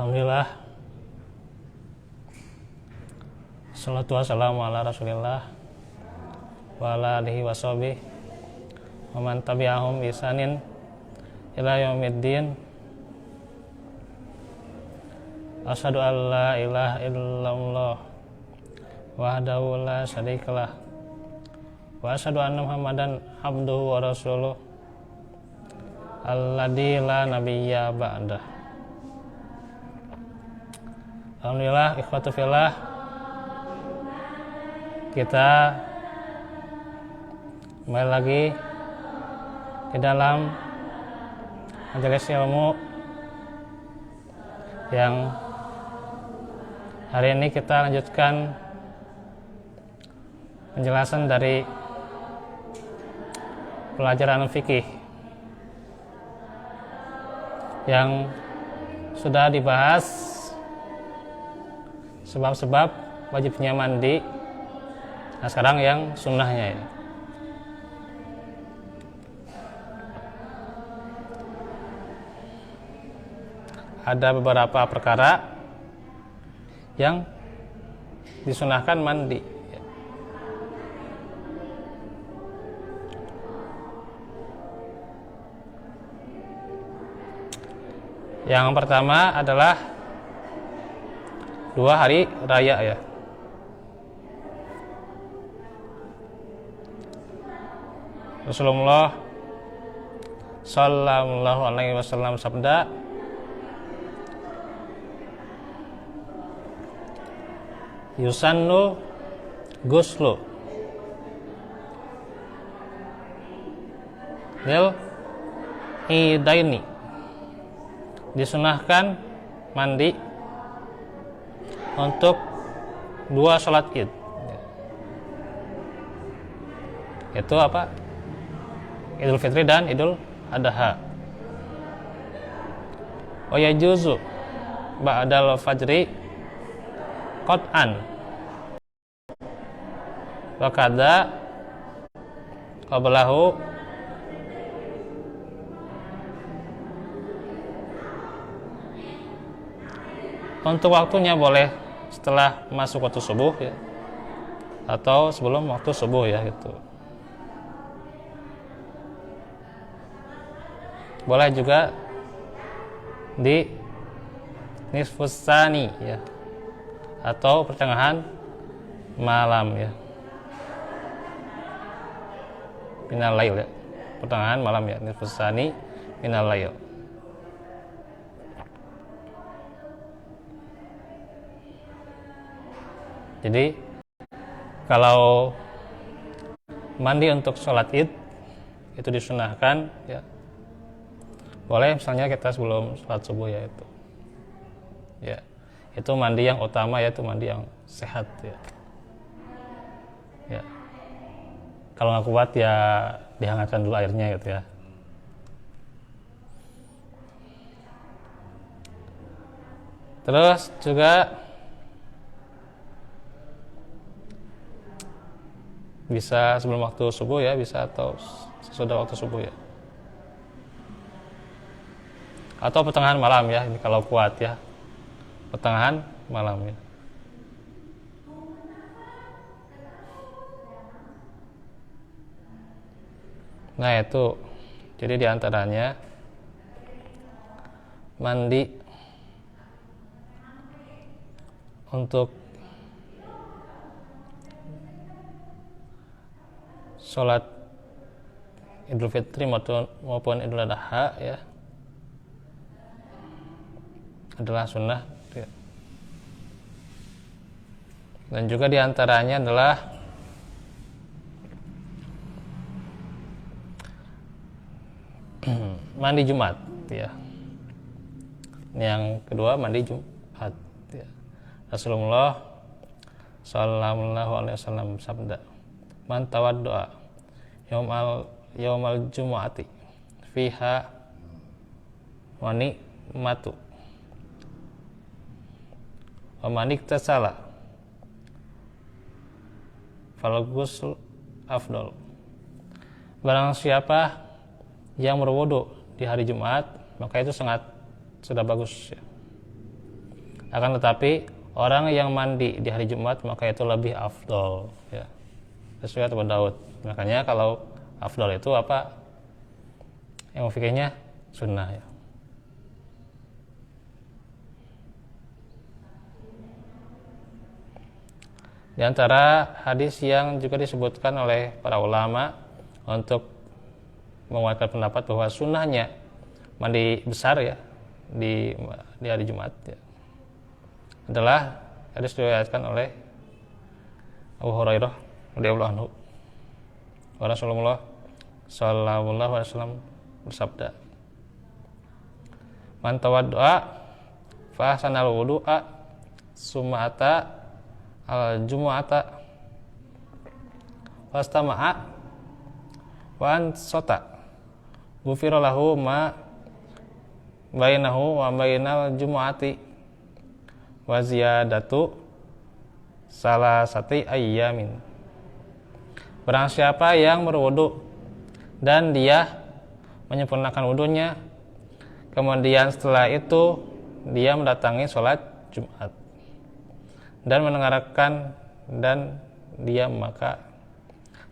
Alhamdulillah. Salatu wassalamu ala Rasulillah wa ala alihi wa sahbihi wa man tabi'ahum bi ihsanin ila yaumiddin. Asyhadu an la ilaha illallah wahdahu la syarikalah wa asyhadu anna Muhammadan abduhu wa rasuluh alladzi la nabiyya ba'dah. Alhamdulillah, ikhwatu fillah, kita kembali lagi di dalam majelis ilmu yang hari ini kita lanjutkan penjelasan dari pelajaran fikih yang sudah dibahas sebab-sebab wajibnya mandi. Nah, sekarang yang sunnahnya ya. Ada beberapa perkara yang disunahkan mandi. Yang pertama adalah 2 hari raya ya. Rasulullah sallallahu alaihi wasallam sabda, yusannu guslu lil idaini, disunahkan mandi untuk 2 sholat id. Itu apa? Idul Fitri dan Idul Adha. Wa yajuzu ba'dal fajri qat'an wa kadza qablahu untuk waktunya boleh setelah masuk waktu subuh ya, atau sebelum waktu subuh ya gitu. Boleh juga di nisfus tsani ya, atau pertengahan malam ya, minal lail ya, pertengahan malam ya, nisfus tsani minal lail. Jadi kalau mandi untuk sholat id itu disunahkan ya, boleh misalnya kita sebelum sholat subuh ya itu. Ya, itu mandi yang utama ya, itu mandi yang sehat ya. Ya. Kalau nggak kuat ya dihangatkan dulu airnya gitu ya. Terus juga bisa sebelum waktu subuh ya, bisa, atau sesudah waktu subuh ya, atau pertengahan malam ya, ini kalau kuat ya, pertengahan malam ya. Nah itu, jadi diantaranya mandi untuk sholat Idul Fitri maupun Idul Adha ya adalah sunnah ya. Dan juga diantaranya adalah mandi Jumat ya. Yang kedua mandi Jumat ya. Rasulullah sallallahu alaihi wasallam sabda, man tawaddoa yaumal jumu'ati fiha wa ni'matu wa man iktasala fal ghusl afdal. Barang siapa yang berwudu di hari Jumat, maka itu sudah bagus ya. Akan tetapi orang yang mandi di hari Jumat maka itu lebih afdol ya. Sesuai Abu Daud. Makanya kalau afdol itu apa? Yang fikihnya sunnah ya. Di antara hadis yang juga disebutkan oleh para ulama untuk menguatkan pendapat bahwa sunnahnya mandi besar ya di hari Jumat ya, adalah hadis diriwayatkan oleh Abu Hurairah radhiyallahu anhu. Rasulullah sallallahu alaihi wasallam bersabda, "Man tawaddoa fa ahsanal wudu'a summa ata al jumu'ata wastama'a wa ansata ghufira lahu ma bainahu wa bainal jumu'ati wa ziyadatu salasati ayyamin." Barang siapa yang berwudu dan dia menyempurnakan wudunya, kemudian setelah itu dia mendatangi sholat Jumat dan mendengarkan dan dia, maka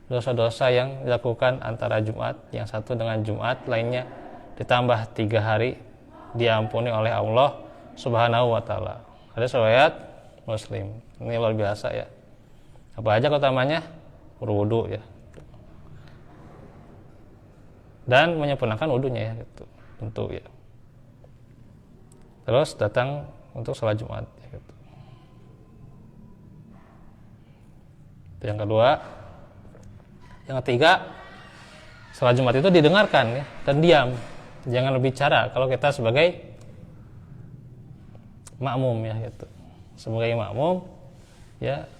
dosa-dosa yang dilakukan antara Jumat yang satu dengan Jumat lainnya ditambah 3 hari diampuni oleh Allah Subhanahu wa taala. Hadis riwayat Muslim. Ini luar biasa ya. Apa aja utamanya? Berwudu ya. Dan menyempurnakan wudunya ya gitu. Tentu ya. Terus datang untuk sholat Jumat ya gitu. Yang kedua, yang ketiga, sholat Jumat itu didengarkan ya, dan diam, jangan berbicara. Kalau kita sebagai makmum ya gitu, sebagai makmum ya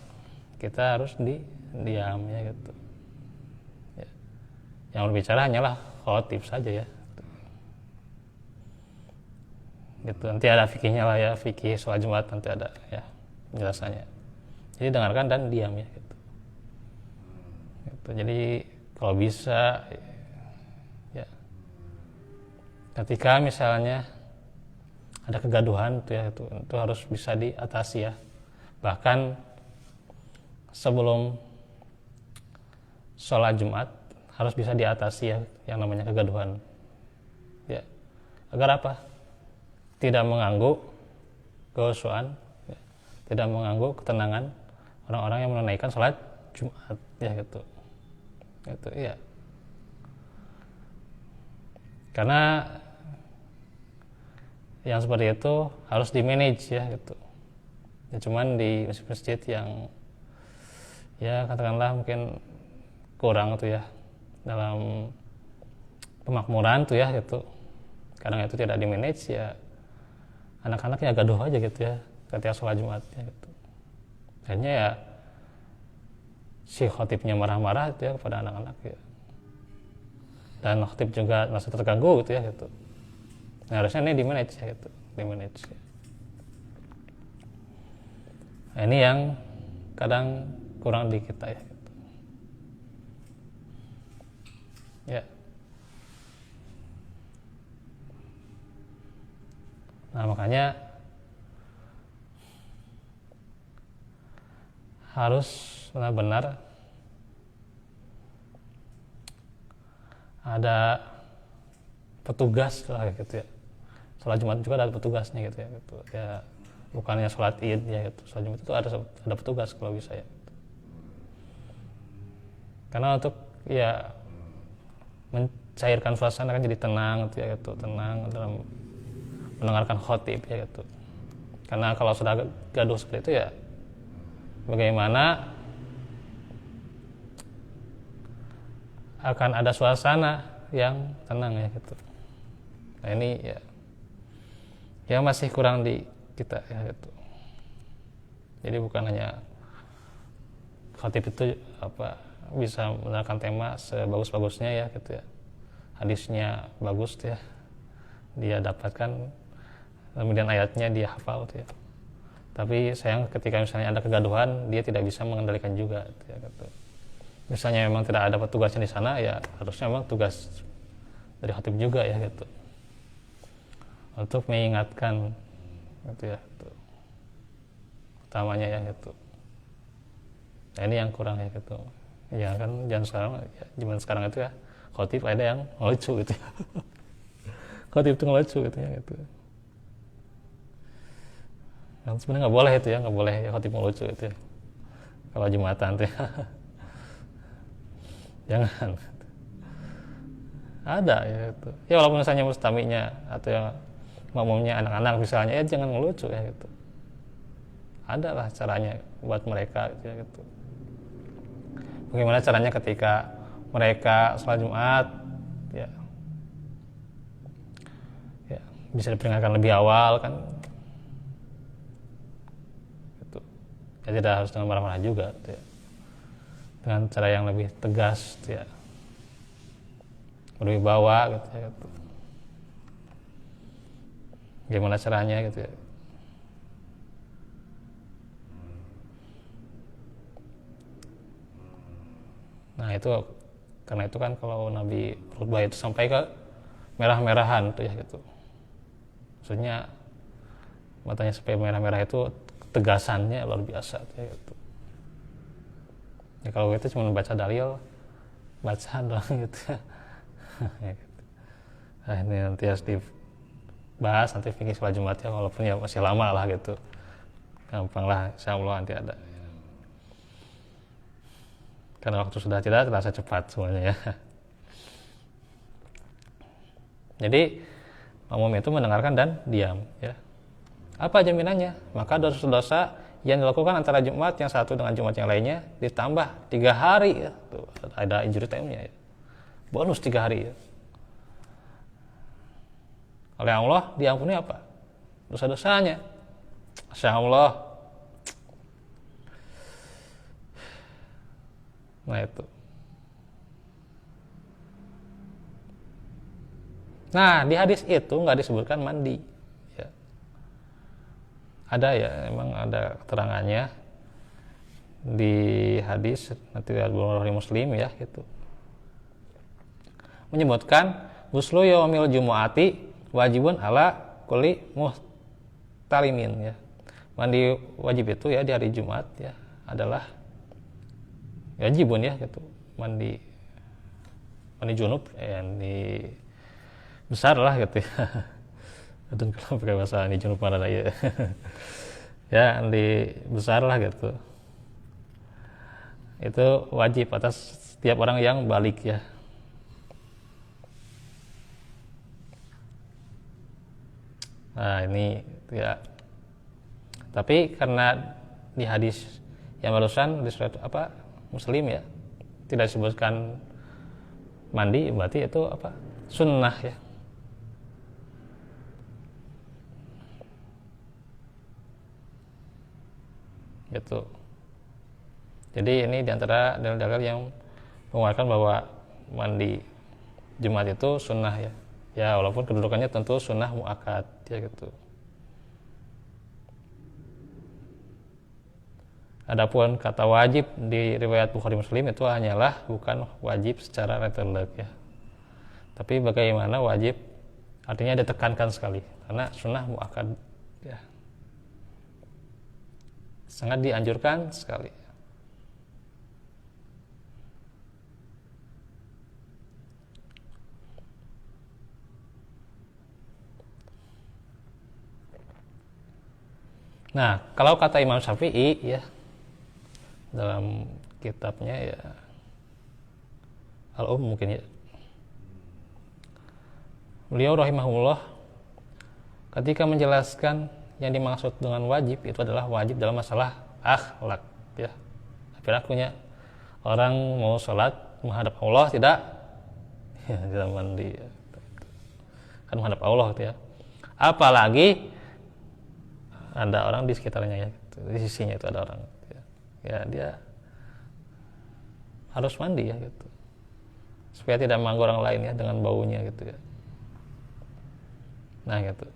kita harus diam ya gitu. Ya. Yang berbicara hanyalah khotib saja ya. Gitu. Nanti ada fikihnya lah ya, fikih sholat Jumat nanti ada ya penjelasannya. Jadi dengarkan dan diam ya gitu. Jadi kalau bisa ya, ketika misalnya ada kegaduhan tuh ya, itu harus bisa diatasi ya. Bahkan sebelum sholat Jumat harus bisa diatasi ya yang namanya kegaduhan ya. Agar apa? Tidak mengganggu kehusuan ya. Tidak mengganggu ketenangan orang-orang yang menunaikan sholat Jumat ya gitu. Gitu ya. Karena yang seperti itu harus di manage ya gitu. Ya cuman di masjid-masjid yang ya katakanlah mungkin kurang tuh ya dalam pemakmuran tuh ya gitu. Kadang itu tidak di manage ya, anak-anaknya gaduh aja gitu ya ketika sholat Jumat ya gitu. Akhirnya ya si khotibnya marah-marah gitu ya kepada anak-anak ya. Dan khotib juga merasa terganggu gitu ya gitu. Nah, harusnya ini di manage ya gitu, di manage. Ya. Nah, ini yang kadang kurang di kita ya gitu. Ya. Nah, makanya harus benar-benar ada petugas lah gitu ya. Sholat Jumat juga ada petugasnya gitu ya. Gitu. Ya bukannya sholat Id ya gitu. Sholat Jumat itu ada petugas kalau bisa ya. Gitu. Karena untuk ya mencairkan suasana kan jadi tenang gitu ya gitu. Tenang dalam mendengarkan khotib ya gitu. Karena kalau sudah gaduh seperti itu ya bagaimana akan ada suasana yang tenang ya gitu. Nah ini ya masih kurang di kita ya gitu. Jadi bukan hanya khatib itu bisa menerangkan tema sebagus-bagusnya ya gitu ya. Hadisnya bagus ya. Dia dapatkan, kemudian ayatnya dia hafal ya. Tapi sayang ketika misalnya ada kegaduhan, dia tidak bisa mengendalikan juga ya gitu. Misalnya memang tidak ada petugasnya di sana, ya harusnya memang tugas dari khatib juga ya gitu. Untuk mengingatkan gitu ya. Gitu. utamanya ya gitu. Nah ini yang kurang ya gitu. Ya kan jangan sekarang, ya, zaman sekarang itu ya khotib ada yang ngelucu gitu ya. Khotib itu ngelucu gitu ya gitu. Kan sebenarnya nggak boleh itu ya, nggak boleh ya khotib ngelucu gitu ya. Kalau jumatan tuh ya. Jangan. Ada ya gitu. Ya walaupun misalnya mustaminya atau yang ngomongnya anak-anak misalnya, ya jangan ngelucu ya gitu. Ada lah caranya buat mereka gitu. Bagaimana caranya ketika mereka sholat Jumat ya, ya bisa diperingatkan lebih awal kan gitu. Ya tidak harus dengan marah-marah juga gitu ya. Dengan cara yang lebih tegas gitu ya, lebih bawa gitu ya gitu. Gimana caranya gitu ya. Nah itu karena itu kan kalau Nabi khutbah itu sampai ke merah-merahan tuh ya gitu. Maksudnya matanya sampai merah-merah itu tegasannya luar biasa tuh ya gitu. Ya kalau itu cuma baca dalil, bacaan doang gitu. Ya gitu. Nah ini nanti harus dibahas nanti fikih sholat Jumat ya, walaupun ya masih lama lah gitu. Gampang lah, insya Allah nanti ada. Karena waktu sudah tidak terasa cepat semuanya ya. Jadi makmum itu mendengarkan dan diam ya. Apa jaminannya? Maka dosa-dosa yang dilakukan antara Jumat yang satu dengan Jumat yang lainnya ditambah 3 hari ya. Tuh, ada injury time-nya ya. Bonus 3 hari ya. Oleh Allah diampuni apa? Dosa-dosanya. Masya Allah. Nah itu. Nah di hadis itu nggak disebutkan mandi. Ya. Ada ya, emang ada keterangannya di hadis nanti Bukhari Muslim ya gitu. Menyebutkan ghuslu yaumil jumu'ati wajibun ala kulli muhtalimin ya. Mandi wajib itu ya di hari Jumat ya adalah wajibun ya gitu. Mandi junub di besar lah gitu ya. Aduh kalau pakai bahasa ini junub mana ya. Ya di besar lah gitu. Itu wajib atas setiap orang yang balik ya. Nah ini ya. Tapi karena di hadis yang barusan di surat apa Muslim ya tidak disebutkan mandi, berarti itu apa sunnah ya. Gitu. Jadi ini diantara dalil-dalil yang menguatkan bahwa mandi Jumat itu sunnah ya. Ya walaupun kedudukannya tentu sunnah muakkad ya gitu. Adapun kata wajib di riwayat Bukhari Muslim itu hanyalah bukan wajib secara mutlak ya. Tapi bagaimana wajib artinya ditekankan sekali karena sunnah muakkad ya. Sangat dianjurkan sekali. Nah, kalau kata Imam Syafi'i ya dalam kitabnya ya mungkin ya. Beliau rahimahullah ketika menjelaskan yang dimaksud dengan wajib itu adalah wajib dalam masalah akhlak ya. Perilakunya orang mau sholat menghadap Allah tidak ya tidak mandi ya. Kan menghadap Allah gitu ya. Apalagi ada orang di sekitarnya ya, di sisinya itu ada orang gitu ya. Ya dia harus mandi ya gitu. Supaya tidak mengganggu orang lain ya dengan baunya gitu ya. Nah gitu.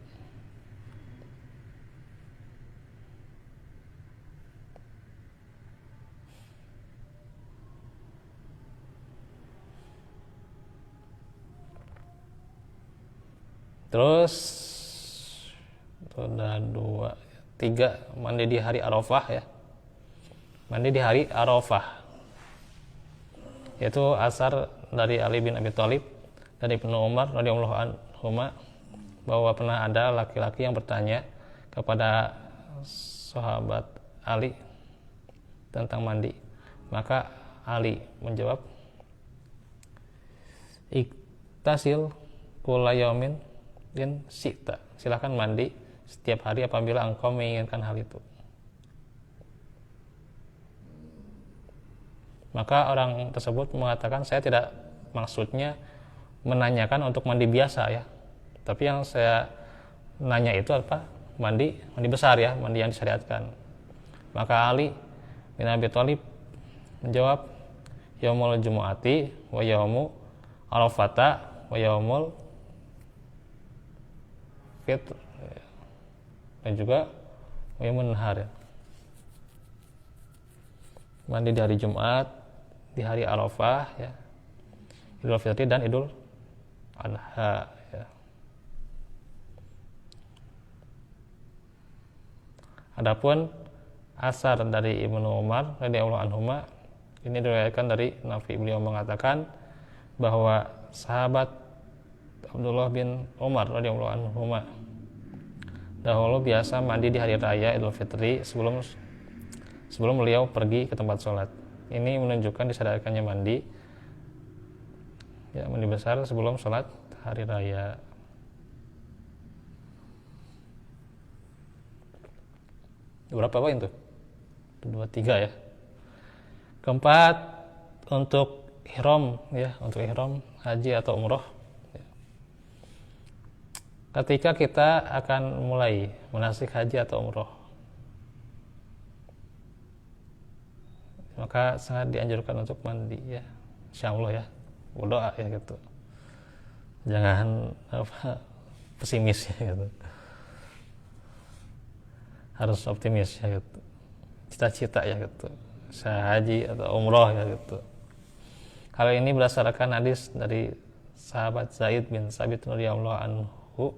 Terus ada 2, ketiga, mandi di hari Arafah ya. Mandi di hari Arafah. Yaitu asar dari Ali bin Abi Thalib dari Ibnu Umar radhiyallahu anhuma bahwa pernah ada laki-laki yang bertanya kepada sahabat Ali tentang mandi. Maka Ali menjawab, "Iktasil kulla yaumin in syi'ta." Silakan mandi setiap hari apabila engkau menginginkan hal itu. Maka orang tersebut mengatakan, saya tidak maksudnya menanyakan untuk mandi biasa ya, tapi yang saya nanya itu apa? Mandi besar ya, mandi yang disyariatkan. Maka Ali bin Abi Thalib menjawab, yaumul jumu'ati wa yaumu arafata wa yaumul fitr, dan juga wa yaumun nahar ya. Mandi di hari Jumat, di hari Arafah ya, Idul Fitri dan Idul Adha ya. Adapun asar dari Ibnu Umar radhiyallahu anhuma, ini diriwayatkan dari Nafi, beliau mengatakan bahwa sahabat Abdullah bin Umar radhiyallahu anhuma dahulu biasa mandi di hari raya Idul Fitri sebelum beliau pergi ke tempat sholat. Ini menunjukkan disadarkannya mandi ya, mandi besar sebelum sholat hari raya. Berapa poin tuh? 2, 3 ya. Keempat, untuk ihram ya, untuk ihram haji atau umroh ya. Ketika kita akan mulai manasik haji atau umroh, maka sangat dianjurkan untuk mandi ya, insyaallah ya, berdoa ya gitu, jangan pesimis ya gitu, harus optimis ya gitu, cita-cita ya gitu, saya haji atau umroh ya gitu. Hal ini berdasarkan hadis dari sahabat Zaid bin Sabit radhiyallahu anhu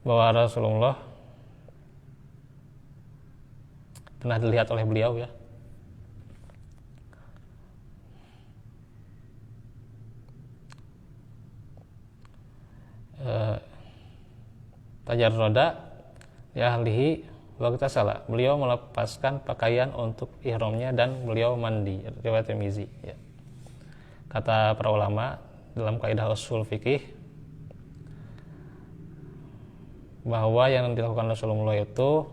bahwa Rasulullah pernah dilihat oleh beliau ya, tajarroda ya ahlihi wa salah, beliau melepaskan pakaian untuk ihramnya dan beliau mandi, riwayat Tirmizi ya. Kata para ulama dalam kaidah usul fikih bahwa yang dilakukan Rasulullah itu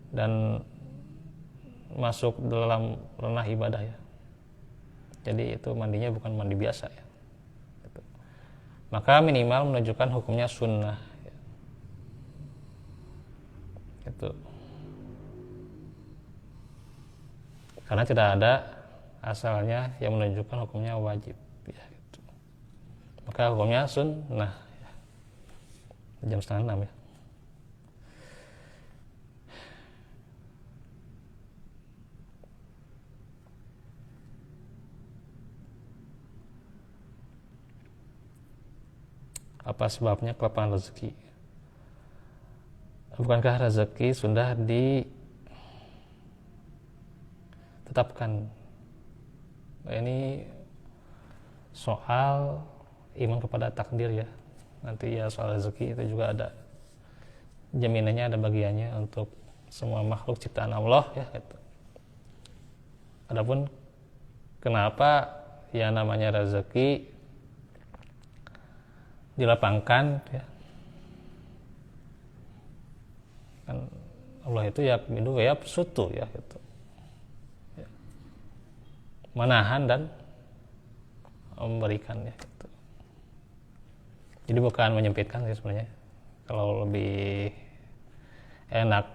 dan masuk dalam ranah ibadah ya, jadi itu mandinya bukan mandi biasa ya, maka minimal menunjukkan hukumnya sunnah ya. Itu karena tidak ada asalnya yang menunjukkan hukumnya wajib ya, gitu. Maka hukumnya sunnah ya. Jam 5:30 ya. Apa sebabnya kelapangan rezeki? Bukankah rezeki sudah ditetapkan? Ini soal iman kepada takdir ya. Nanti ya soal rezeki itu juga ada jaminannya, ada bagiannya untuk semua makhluk ciptaan Allah ya gitu. Adapun kenapa ya namanya rezeki dilapangkan ya, kan Allah itu ya mindu ya sutu ya gitu ya, menahan dan memberikan ya gitu. Jadi bukan menyempitkan sih sebenarnya, kalau lebih enak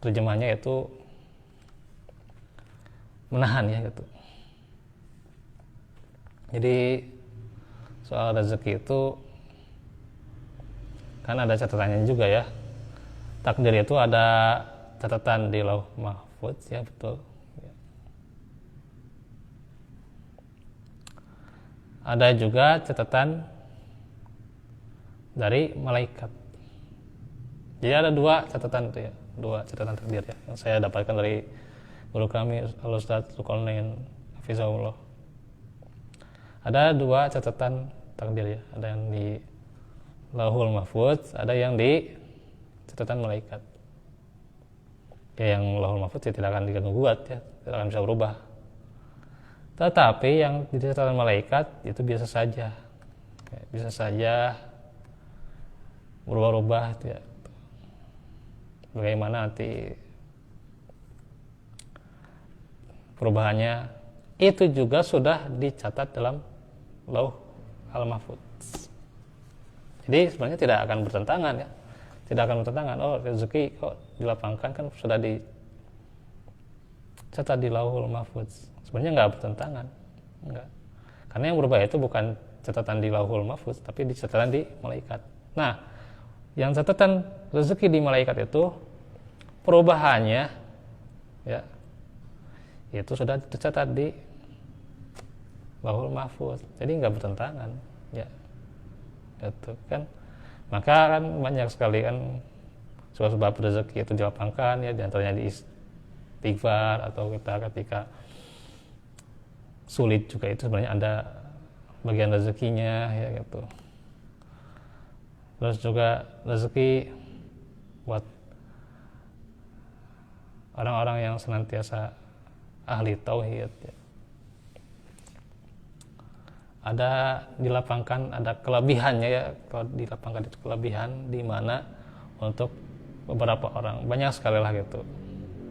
terjemahnya itu menahan ya gitu. Jadi soal rezeki itu kan ada catatannya juga ya. Takdir itu ada catatan di Lauh Mahfuz ya, betul. Ada juga catatan dari malaikat. Jadi ada 2 catatan itu ya. dua catatan takdir ya yang saya dapatkan dari guru kami Al-Ustadz Zulkarnain Hafizahullah. Ada dua catatan takdir ya, ada yang di Lauhul Mahfuz, ada yang di catatan malaikat. Ya yang Lauhul Mahfuz ya tidak akan diganggu gugat ya, tidak akan bisa berubah. Tetapi yang di catatan malaikat itu biasa saja, ya, bisa saja berubah-ubah ya. Bagaimana nanti perubahannya itu juga sudah dicatat dalam Lauh Al-Mahfuz. Jadi sebenarnya tidak akan bertentangan ya, tidak akan bertentangan. Oh rezeki kok dilapangkan kan sudah dicatat di Lauhul Mahfuz. Sebenarnya nggak bertentangan, enggak. Karena yang berubah itu bukan catatan di Lauhul Mahfuz, tapi di catatan di malaikat. Nah, yang catatan rezeki di malaikat itu perubahannya ya itu sudah tercatat di Lauhul Mahfuz, jadi nggak bertentangan ya itu kan. Maka kan banyak sekali kan sebab rezeki itu dilapangkan ya, diantaranya di istighfar, atau kita ketika sulit juga itu sebenarnya ada bagian rezekinya ya gitu. Terus juga rezeki buat orang-orang yang senantiasa ahli tauhid ya. Ada dilapangkan, ada kelebihannya ya, kalau dilapangkan itu kelebihan di mana untuk beberapa orang, banyak sekali lah gitu.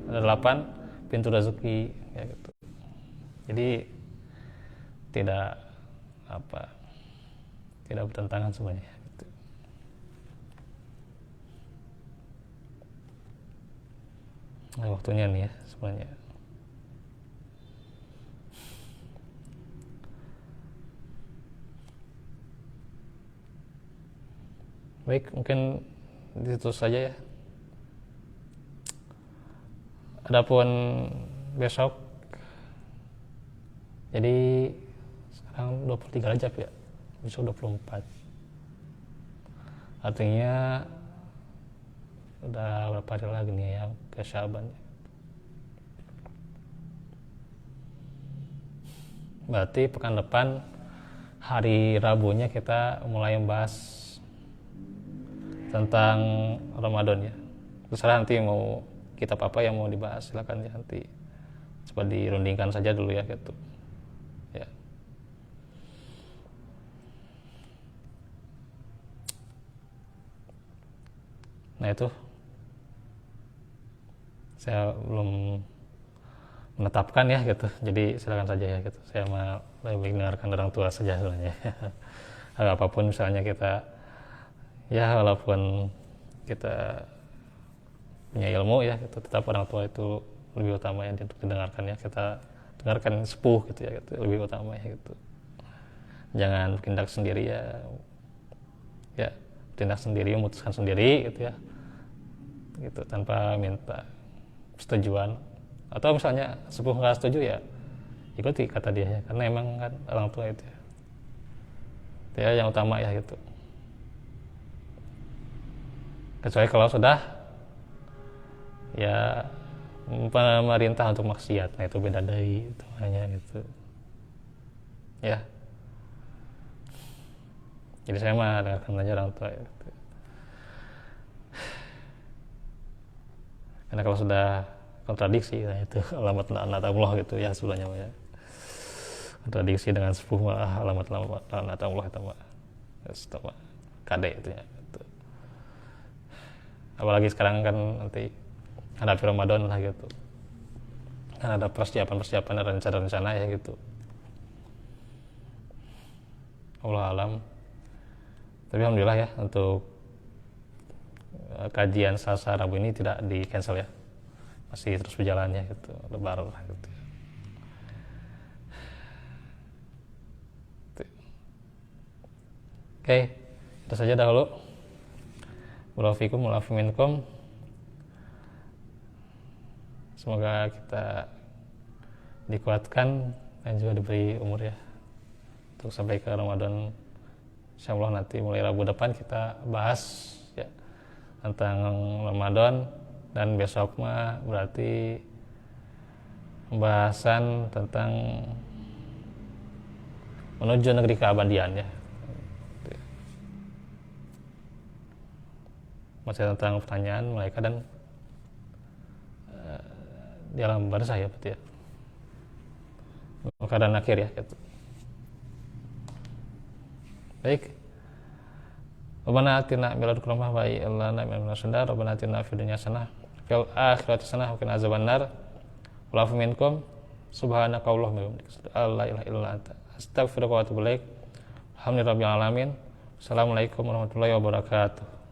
Ada 8 pintu rezeki ya gitu. Jadi tidak bertentangan semuanya gitu. Nah, waktunya nih ya sebenarnya. Baik, mungkin itu saja ya. Adapun besok, jadi sekarang 23 Rajab ya, besok 24. Artinya udah berapa hari lagi nih ya ke Syaban. Berarti pekan depan hari Rabunya kita mulai membahas tentang Ramadan ya. Terserah nanti mau kitab apa yang mau dibahas, silakan ya, nanti coba dirundingkan saja dulu ya gitu. Ya. Nah itu saya belum menetapkan ya gitu. Jadi silakan saja ya gitu. Saya mah lebih dengarkan orang tua saja sebenarnya. Apapun misalnya kita ya, walaupun kita punya ilmu ya gitu, tetap orang tua itu lebih utama ya untuk didengarkan ya. Kita dengarkan sepuh gitu ya gitu, lebih utama ya gitu. Jangan bertindak sendiri ya bertindak sendiri, memutuskan sendiri gitu ya gitu, tanpa minta persetujuan. Atau misalnya sepuh nggak setuju ya ikuti kata dia ya, karena emang kan orang tua itu ya yang utama ya gitu. Kecuali kalau sudah ya pemerintah untuk maksiat, nah itu beda dari itu hanya gitu ya. Jadi saya mah dengarkan aja orang tua gitu. Karena kalau sudah kontradiksi, nah itu alamat laknat Allah gitu ya sebenarnya ya. Kontradiksi dengan sepuh malah alamat laknat Allah itu mah kade itu ya. Apalagi sekarang kan nanti hadapi Ramadan lah gitu, kan ada persiapan dan rencana ya gitu. Allah alam. Tapi alhamdulillah ya untuk kajian Selasa Rabu ini tidak di cancel ya, masih terus berjalan ya gitu, lebar lah gitu. Oke, itu saja dahulu. Walafikum walafiminkum. Semoga kita dikuatkan dan juga diberi umur ya untuk sampai ke Ramadan. Insyaallah nanti mulai Rabu depan kita bahas ya tentang Ramadan, Dan besok mah berarti pembahasan tentang menuju negeri keabadian ya. Masih tentang pertanyaan mereka dan di alam barzah ya berarti ya. Keadaan akhir ya gitu. Baik. Rabbana atina min ladunka rahmah wa hayyi lana min amrina rashada. Rabbana atina fid dunya hasanah fil akhirati hasanah wa qina azabannar. Wa'fu minkum subhanaka allahumma wa bihamdika la ilaha illa anta astaghfiruka wa atubu ilaik. Alhamdulillahirabbil alamin. Assalamualaikum warahmatullahi wabarakatuh.